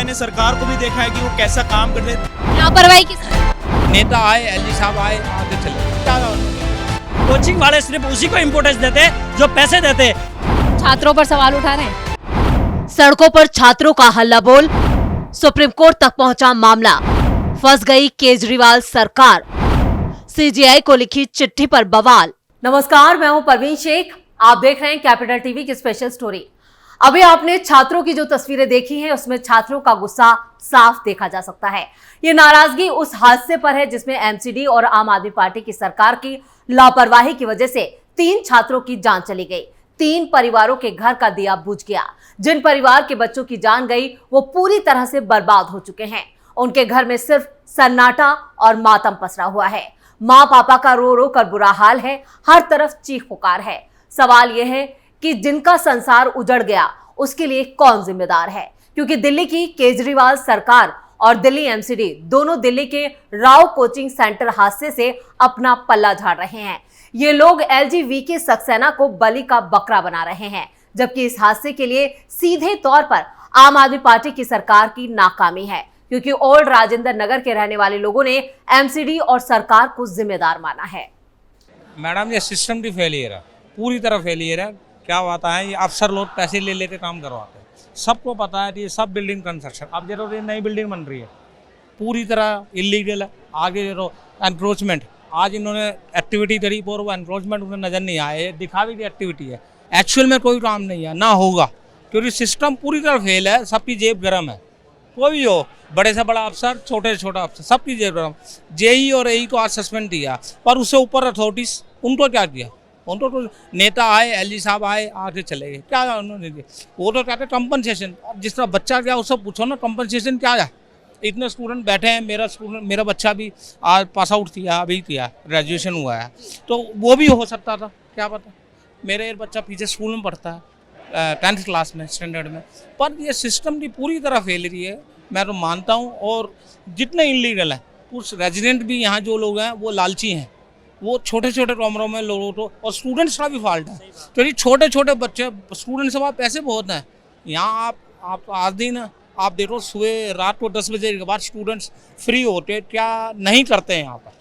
मैंने सरकार को भी देखा है कि वो कैसा काम कर रहे हैं। लापरवाही किस नेता आए, एलजी साहब आए, आगे चले, क्या कोचिंग वाले सिर्फ उसी को इम्पोर्टेंस देते जो पैसे देते। छात्रों पर सवाल उठा रहे हैं। सड़कों पर छात्रों का हल्ला बोल, सुप्रीम कोर्ट तक पहुंचा मामला, फंस गई केजरीवाल सरकार, सीजीआई को लिखी चिट्ठी पर बवाल। नमस्कार, मैं हूं परवीन शेख, आप देख रहे हैं कैपिटल टीवी की स्पेशल स्टोरी। अभी आपने छात्रों की जो तस्वीरें देखी हैं उसमें छात्रों का गुस्सा साफ देखा जा सकता है। ये नाराजगी उस हादसे पर है जिसमें एमसीडी और आम आदमी पार्टी की सरकार की लापरवाही की वजह से 3 छात्रों की जान चली गई। 3 परिवारों के घर का दिया बुझ गया। जिन परिवार के बच्चों की जान गई वो पूरी तरह से बर्बाद हो चुके हैं। उनके घर में सिर्फ सन्नाटा और मातम पसरा हुआ है। माँ पापा का रो रो कर बुरा हाल है, हर तरफ चीख पुकार है। सवाल यह है कि जिनका संसार उजड़ गया उसके लिए कौन जिम्मेदार है, क्योंकि दिल्ली की केजरीवाल सरकार और दिल्ली एमसीडी दोनों दिल्ली के राव कोचिंग सेंटर हादसे से अपना पल्ला झाड़ रहे हैं। ये लोग एलजीवीके सक्सेना को बलि का बकरा बना रहे हैं, जबकि इस हादसे के लिए सीधे तौर पर आम आदमी पार्टी की सरकार की नाकामी है, क्योंकि ओल्ड राजेंद्र नगर के रहने वाले लोगों ने एमसीडी और सरकार को जिम्मेदार माना है। मैडम ये सिस्टम की फेलियर है, पूरी तरह फेलियर है। क्या होता है, ये अफसर लोग पैसे ले लेके काम करवाते हैं। सबको पता है कि ये सब बिल्डिंग कंस्ट्रक्शन, अब जरूर ये नई बिल्डिंग बन रही है, पूरी तरह इलीगल है। आगे जो एनक्रोचमेंट, आज इन्होंने एक्टिविटी करी और वो एनक्रोचमेंट उन्हें नज़र नहीं आया, ये दिखावे की एक्टिविटी है, एक्चुअल में कोई काम नहीं है, ना होगा, क्योंकि सिस्टम पूरी तरह फेल है। सबकी जेब गर्म है, कोई भी हो, बड़े से बड़ा अफसर, छोटे से छोटा अफसर, सबकी जेब गर्म। जेई और एई को आज सस्पेंड किया, पर उससे ऊपर अथॉरिटीज, उनको क्या किया? उनको तो नेता आए, एलजी साहब आए, आके चले गए, क्या उन्होंने दिया? वो तो कहते कंपनसेशन। जिस तरह बच्चा क्या उससे पूछो ना, कंपनसेशन क्या है? इतने स्टूडेंट बैठे हैं, मेरा बच्चा भी आज पास आउट किया, अभी किया, ग्रेजुएशन हुआ है, तो वो भी हो सकता था, क्या पता। मेरे बच्चा पीछे स्कूल में पढ़ता है, 10th क्लास में, स्टैंडर्ड में, पर ये सिस्टम की पूरी तरह फेल रही है, मैं तो मानता हूँ। और जितने इलीगल हैं, कुछ रेजिडेंट भी यहाँ जो लोग हैं वो लालची हैं, वो छोटे छोटे कमरों में लोगों को, और स्टूडेंट्स का भी फॉल्ट है, क्योंकि छोटे छोटे बच्चे, स्टूडेंट्स के पास पैसे बहुत हैं। यहाँ आप आज दिन आप देखो, सुबह रात को 10 बजे के बाद स्टूडेंट्स फ्री होते, क्या नहीं करते हैं यहाँ पर,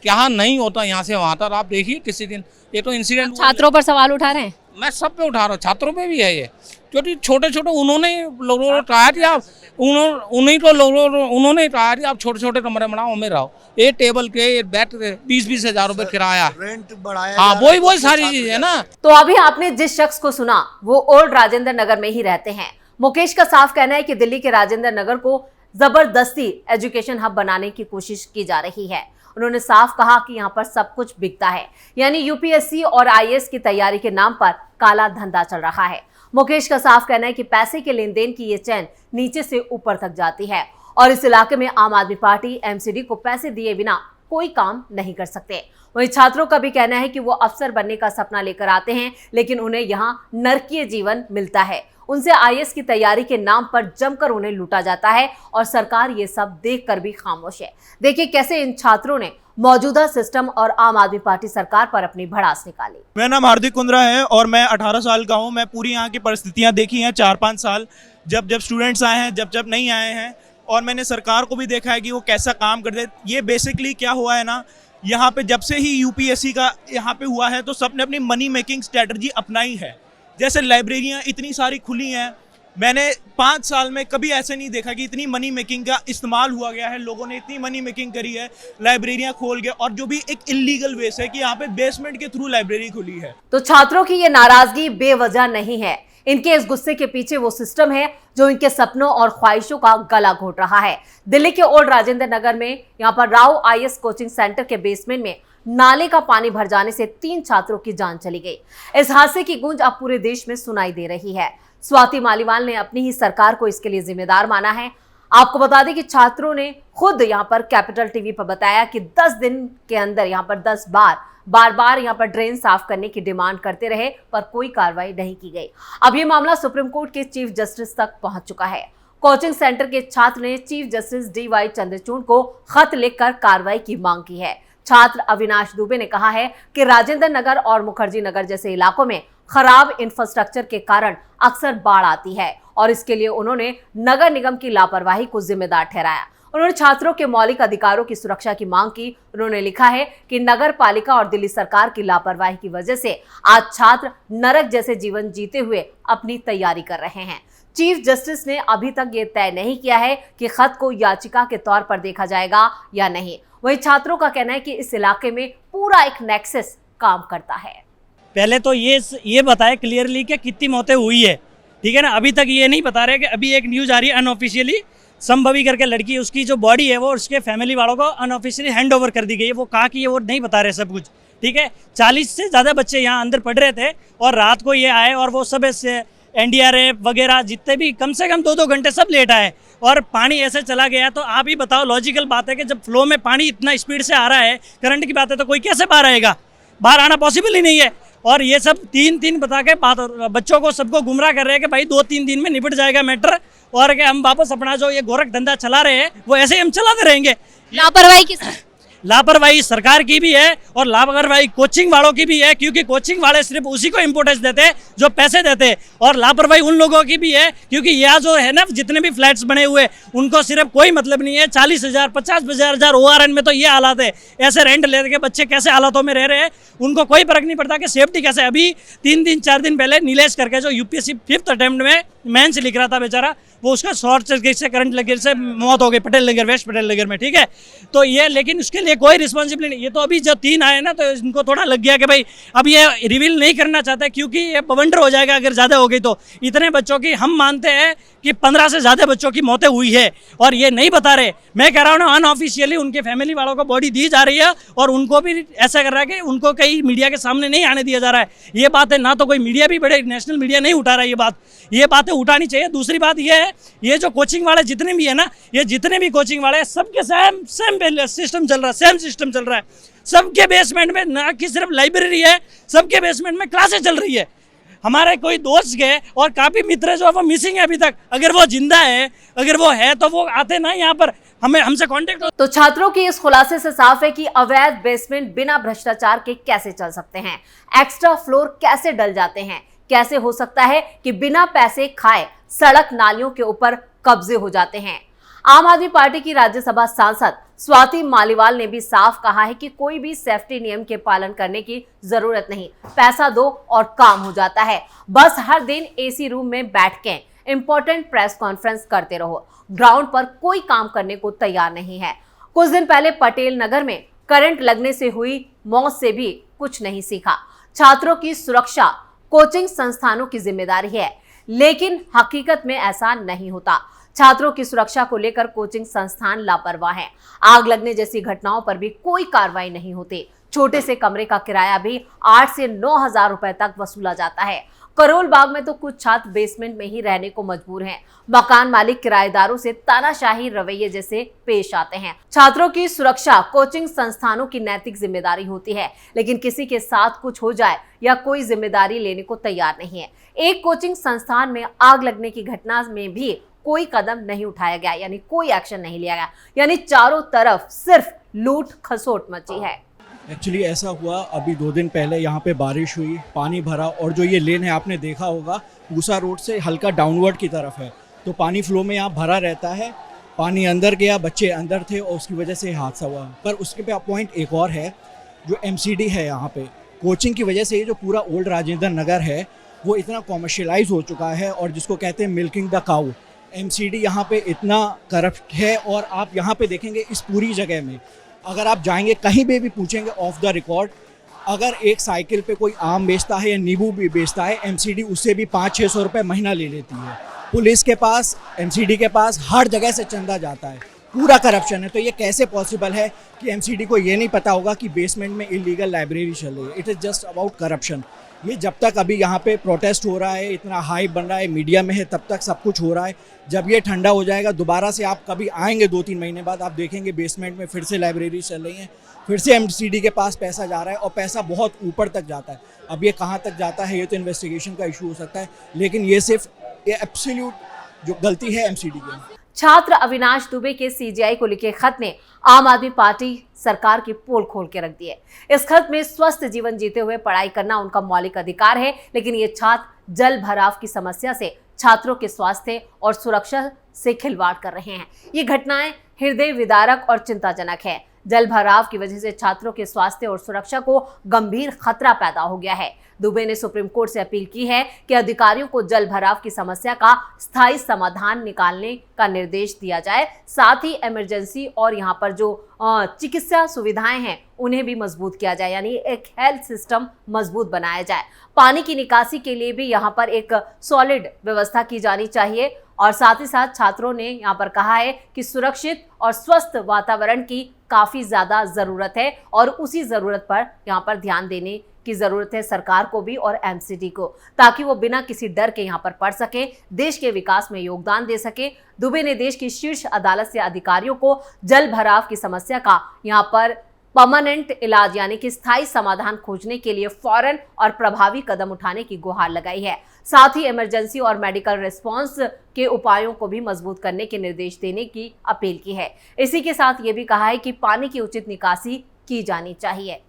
क्या नहीं होता यहाँ से वहाँ तक। आप देखिए किसी दिन ये तो इंसिडेंट, छात्रों पर सवाल उठा रहे हैं। मैं सब पे उठा रहा हूँ, छात्रों पे भी है ये, क्योंकि छोटे छोटे उन्होंने लोगों को कहा कि आप उन्होंने कहा कि आप छोटे छोटे कमरे बनाओ, में रहो, ये टेबल के, ये बेड के 20-20 हजार रुपए किराया, रेंट बढ़ाया, हाँ वही सारी चीज है ना। तो अभी आपने जिस शख्स को सुना वो ओल्ड राजेंद्र नगर में ही रहते हैं। मुकेश का साफ कहना है कि दिल्ली के राजेंद्र नगर को जबरदस्ती एजुकेशन हब बनाने की कोशिश की जा रही है। उन्होंने साफ कहा कि यहाँ पर सब कुछ बिकता है, यानी यूपीएससी और आईएएस की तैयारी के नाम पर काला धंधा चल रहा है। मुकेश का साफ कहना है कि पैसे के लेन देन की ये चैन नीचे से ऊपर तक जाती है और इस इलाके में आम आदमी पार्टी एमसीडी को पैसे दिए बिना कोई काम नहीं कर सकते। वहीं छात्रों का भी कहना है कि वो अफसर बनने का सपना लेकर आते हैं, लेकिन उन्हें यहाँ नरकीय जीवन मिलता है। उनसे आईएएस की तैयारी के नाम पर जमकर उन्हें लूटा जाता है और सरकार ये सब देखकर भी खामोश है। देखिए कैसे इन छात्रों ने मौजूदा सिस्टम और आम आदमी पार्टी सरकार पर अपनी भड़ास निकाली। मेरा नाम हार्दिक कुंद्रा है और मैं 18 साल का हूँ। मैं पूरी यहाँ की परिस्थितियाँ देखी हैं 4-5 साल, जब स्टूडेंट्स आए हैं, जब नहीं आए हैं, और मैंने सरकार को भी देखा है कि वो कैसा काम करते हैं। ये बेसिकली क्या हुआ है ना, यहाँ पे जब से ही यूपीएससी का यहाँ पे हुआ है तो सबने अपनी मनी मेकिंग स्ट्रेटजी अपनाई है। जैसे लाइब्रेरियाँ इतनी सारी खुली हैं, मैंने 5 साल में कभी ऐसे नहीं देखा कि इतनी मनी मेकिंग का इस्तेमाल हुआ गया है। लोगों ने इतनी मनी मेकिंग करी है, लाइब्रेरियां खोल के, और जो भी एक इलीगल वे है कि यहाँ पे बेसमेंट के थ्रू लाइब्रेरी खुली है। तो छात्रों की ये नाराजगी बेवजह नहीं है। इनके इस गुस्से के पीछे वो सिस्टम है जो इनके सपनों और ख्वाहिशों का गला घोट रहा है। दिल्ली के ओल्ड राजेंद्र नगर में यहाँ पर राव आईएएस कोचिंग सेंटर के बेसमेंट में नाले का पानी भर जाने से 3 छात्रों की जान चली गई। इस हादसे की गूंज अब पूरे देश में सुनाई दे रही है। स्वाति मालीवाल ने अपनी ही सरकार को इसके लिए जिम्मेदार माना है। आपको बता दें कि छात्रों ने खुद यहाँ पर कैपिटल टीवी पर बताया कि 10 दिन के अंदर यहाँ पर 10 बार यहाँ पर ड्रेन साफ करने की डिमांड करते रहे, पर कोई कार्रवाई नहीं की गई। अब ये मामला सुप्रीम कोर्ट के चीफ जस्टिस तक पहुंच चुका है। कोचिंग सेंटर के छात्र ने चीफ जस्टिस DY चंद्रचूड़ को खत लिखकर कार्रवाई की मांग की है। छात्र अविनाश दुबे ने कहा है कि राजेंद्र नगर और मुखर्जी नगर जैसे इलाकों में खराब इंफ्रास्ट्रक्चर के कारण अक्सर बाढ़ आती है और इसके लिए उन्होंने नगर निगम की लापरवाही को जिम्मेदार ठहराया। उन्होंने छात्रों के मौलिक अधिकारों की सुरक्षा की मांग की। उन्होंने लिखा है कि नगर पालिका और दिल्ली सरकार की लापरवाही की वजह से आज छात्र नरक जैसे जीवन जीते हुए अपनी तैयारी कर रहे हैं। चीफ जस्टिस ने अभी तक ये तय नहीं किया है कि खत को याचिका के तौर पर देखा जाएगा या नहीं। वहीं छात्रों का कहना है कि इस इलाके में पूरा एक नेक्सस काम करता है। पहले तो ये बताए क्लियरली कि कितनी मौतें हुई है, ठीक है ना। अभी तक ये नहीं बता रहे कि अभी एक न्यूज़ आ रही है अनऑफिशियली, संभवी करके लड़की, उसकी जो बॉडी है वो उसके फैमिली वालों को अनऑफिशियली हैंड ओवर कर दी गई है। वो कहा कि ये वो नहीं बता रहे सब कुछ, ठीक है। 40 से ज़्यादा बच्चे यहाँ अंदर पढ़ रहे थे और रात को ये आए और वो सब NDRF वगैरह जितने भी कम से कम 2-2 घंटे सब लेट आए और पानी ऐसे चला गया। तो आप ही बताओ, लॉजिकल बात है कि जब फ्लो में पानी इतना स्पीड से आ रहा है, करंट की बात है, तो कोई कैसे बाहर आएगा? बाहर आना पॉसिबल ही नहीं है। और ये सब 3 बता के बच्चों को सबको गुमराह कर रहे हैं कि भाई 2-3 दिन में निपट जाएगा मैटर, और कि हम वापस अपना जो ये गोरख धंधा चला रहे हैं वो ऐसे ही हम चलाते रहेंगे। लापरवाही किस लापरवाही सरकार की भी है और लापरवाही कोचिंग वालों की भी है, क्योंकि कोचिंग वाले सिर्फ उसी को इम्पोर्टेंस देते हैं जो पैसे देते हैं। और लापरवाही उन लोगों की भी है क्योंकि यह जो है ना, जितने भी फ्लैट्स बने हुए उनको सिर्फ कोई मतलब नहीं है। 40,000 50,000 ORN में तो ये हालात है। ऐसे रेंट लेके बच्चे कैसे हालातों में रह रहे हैं, उनको कोई फर्क नहीं पड़ता कि सेफ्टी कैसे। अभी 4 दिन पहले नीलेश करके जो UPSC 5th अटेम्प्ट में मेंस लिख रहा था बेचारा, वो उसका शॉर्ट सर्किट से करंट लगे से मौत हो गई पटेल नगर, वेस्ट पटेल नगर में, ठीक है। तो ये, लेकिन उसके लिए कोई रिस्पॉन्सिबिलिटी नहीं। ये तो अभी जो 3 आए ना, तो इनको थोड़ा लग गया कि भाई अब ये रिवील नहीं करना चाहते क्योंकि ये बवंडर हो जाएगा अगर ज़्यादा हो गई तो। इतने बच्चों की हम मानते हैं कि 15 से ज़्यादा बच्चों की मौतें हुई है और ये नहीं बता रहे। मैं कह रहा हूँ ना, अनऑफिशियली उनके फैमिली वालों को बॉडी दी जा रही है और उनको भी ऐसा कर रहा है कि उनको कहीं मीडिया के सामने नहीं आने दिया जा रहा है। ये बात है ना, तो कोई मीडिया भी, बड़े नेशनल मीडिया नहीं उठा रहा है ये बातें उठानी चाहिए। दूसरी बात ये है, ये जो कोचिंग वाले जितने भी है ना, ये जितने भी कोचिंग वाले सबके सेम सिस्टम चल रहा है, सेम सिस्टम चल रहा है। सबके बेसमेंट में, ना कि सिर्फ लाइब्रेरी है, सबके बेसमेंट में क्लासें चल रही है। हमारे कोई दोस्त गए और काफ़ी मित्र जो है वो मिसिंग है अभी तक। अगर वो जिंदा है, अगर वो है तो वो आते ना यहाँ पर, हमसे कांटेक्ट। तो छात्रों की इस खुलासे से साफ है कि अवैध बेसमेंट बिना भ्रष्टाचार के कैसे चल सकते हैं, एक्स्ट्रा फ्लोर कैसे डल जाते हैं, कैसे हो सकता है कि बिना पैसे खाए सड़क नालियों के ऊपर कब्जे हो जाते हैं। आम आदमी पार्टी की राज्यसभा सांसद स्वाति मालीवाल ने भी साफ कहा है कि कोई भी सेफ्टी नियम के पालन करने की जरूरत नहीं, पैसा दो और काम हो जाता है। बस हर दिन AC रूम में बैठ के इंपॉर्टेंट प्रेस कॉन्फ्रेंस करते रहो, ग्राउंड पर कोई काम करने को तैयार नहीं है। कुछ दिन पहले पटेल नगर में करंट लगने से हुई मौत से भी कुछ नहीं सीखा। छात्रों की सुरक्षा कोचिंग संस्थानों की जिम्मेदारी है, लेकिन हकीकत में ऐसा नहीं होता। छात्रों की सुरक्षा को लेकर कोचिंग संस्थान लापरवाह हैं। आग लगने जैसी घटनाओं पर भी कोई कार्रवाई नहीं होती। छोटे से कमरे का किराया भी 8 से 9 हजार रुपए तक वसूला जाता है। करोल बाग में तो कुछ छात्र बेसमेंट में ही रहने को मजबूर हैं। मकान मालिक किराएदारों से तानाशाही रवैये जैसे पेश आते हैं। छात्रों की सुरक्षा कोचिंग संस्थानों की नैतिक जिम्मेदारी होती है, लेकिन किसी के साथ कुछ हो जाए या कोई जिम्मेदारी लेने को तैयार नहीं है। एक कोचिंग संस्थान में आग लगने की घटना में भी कोई कदम नहीं उठाया गया, यानी कोई एक्शन नहीं लिया गया, यानी चारों तरफ सिर्फ लूट खसोट मची है। एक्चुअली ऐसा हुआ, अभी 2 दिन पहले यहाँ पे बारिश हुई, पानी भरा, और जो ये लेन है आपने देखा होगा पूसा रोड से हल्का डाउनवर्ड की तरफ है, तो पानी फ्लो में यहाँ भरा रहता है। पानी अंदर गया, बच्चे अंदर थे और उसकी वजह से हादसा हुआ। पर उसके पे पॉइंट एक और है, जो MCD है यहाँ पे कोचिंग की वजह से ये जो पूरा ओल्ड राजेंद्र नगर है वो इतना कॉमर्शियलाइज हो चुका है, और जिसको कहते हैं मिल्किंग द काऊ। MCD यहाँ पे इतना करप्ट है, और आप यहाँ पे देखेंगे इस पूरी जगह में अगर आप जाएंगे कहीं भी पूछेंगे ऑफ द रिकॉर्ड, अगर एक साइकिल पे कोई आम बेचता है या नींबू भी बेचता है, MCD उससे भी 500-600 रुपये महीना ले लेती है। पुलिस के पास, MCD के पास हर जगह से चंदा जाता है, पूरा करप्शन है। तो ये कैसे पॉसिबल है कि MCD को ये नहीं पता होगा कि बेसमेंट में इलीगल लाइब्रेरी चल रही है? It is just about corruption. ये जब तक अभी यहाँ पे प्रोटेस्ट हो रहा है, इतना हाइप बन रहा है, मीडिया में है, तब तक सब कुछ हो रहा है। जब ये ठंडा हो जाएगा, दोबारा से आप कभी आएंगे 2-3 महीने बाद, आप देखेंगे बेसमेंट में फिर से लाइब्रेरी चल रही हैं, फिर से MCD के पास पैसा जा रहा है, और पैसा बहुत ऊपर तक जाता है। अब ये कहाँ तक जाता है ये तो इन्वेस्टिगेशन का इशू हो सकता है, लेकिन ये सिर्फ ये एब्सोल्यूट जो गलती है MCD की। छात्र अविनाश दुबे के CGI को लिखे खत ने आम आदमी पार्टी सरकार की पोल खोल के रख दी है। इस खत में स्वस्थ जीवन जीते हुए पढ़ाई करना उनका मौलिक अधिकार है, लेकिन ये छात्र जल भराव की समस्या से छात्रों के स्वास्थ्य और सुरक्षा से खिलवाड़ कर रहे हैं। ये घटनाएं हृदय विदारक और चिंताजनक है। जल भराव की वजह से छात्रों के स्वास्थ्य और सुरक्षा को गंभीर खतरा पैदा हो गया है। दुबे ने सुप्रीम कोर्ट से अपील की है कि अधिकारियों को जल भराव की समस्या का स्थायी समाधान निकालने का निर्देश दिया जाए। साथ ही इमरजेंसी और यहाँ पर जो चिकित्सा सुविधाएं हैं उन्हें भी मजबूत किया जाए, यानी एक हेल्थ सिस्टम मजबूत बनाया जाए। पानी की निकासी के लिए भी यहाँ पर एक सॉलिड व्यवस्था की जानी चाहिए। और साथ ही साथ छात्रों ने यहाँ पर कहा है कि सुरक्षित और स्वस्थ वातावरण की काफी ज्यादा जरूरत है और उसी जरूरत पर यहाँ पर ध्यान देने की जरूरत है सरकार को भी और एमसीडी को, ताकि वो बिना किसी डर के यहाँ पर पढ़ सके, देश के विकास में योगदान दे सके। दुबे ने देश की शीर्ष अदालत से अधिकारियों को जल भराव की समस्या का यहाँ पर परमानेंट इलाज यानी कि स्थायी समाधान खोजने के लिए फौरन और प्रभावी कदम उठाने की गुहार लगाई है। साथ ही इमरजेंसी और मेडिकल रिस्पांस के उपायों को भी मजबूत करने के निर्देश देने की अपील की है। इसी के साथ ये भी कहा है कि पानी की उचित निकासी की जानी चाहिए।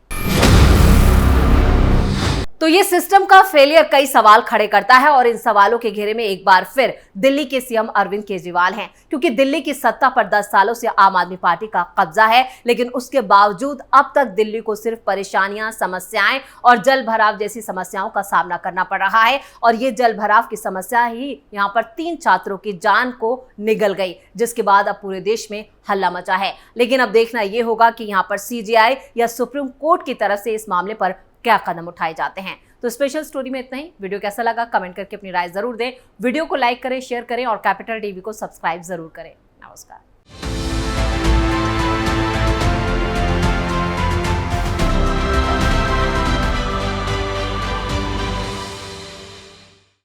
तो ये सिस्टम का फेलियर कई सवाल खड़े करता है और इन सवालों के घेरे में एक बार फिर दिल्ली के सीएम अरविंद केजरीवाल हैं, क्योंकि दिल्ली की सत्ता पर 10 सालों से आम आदमी पार्टी का कब्जा है। लेकिन उसके बावजूद अब तक दिल्ली को सिर्फ परेशानियां, समस्याएं और जल भराव जैसी समस्याओं का सामना करना पड़ रहा है। और ये जल भराव की समस्या ही यहाँ पर 3 छात्रों की जान को निगल गई, जिसके बाद अब पूरे देश में हल्ला मचा है। लेकिन अब देखना यह होगा कि यहाँ पर सीजीआई या सुप्रीम कोर्ट की तरफ से इस मामले पर क्या कदम उठाए जाते हैं। तो स्पेशल स्टोरी में इतना ही। वीडियो कैसा लगा कमेंट करके अपनी राय जरूर दें। वीडियो को लाइक करें, शेयर करें और कैपिटल टीवी को सब्सक्राइब जरूर करें। नमस्कार।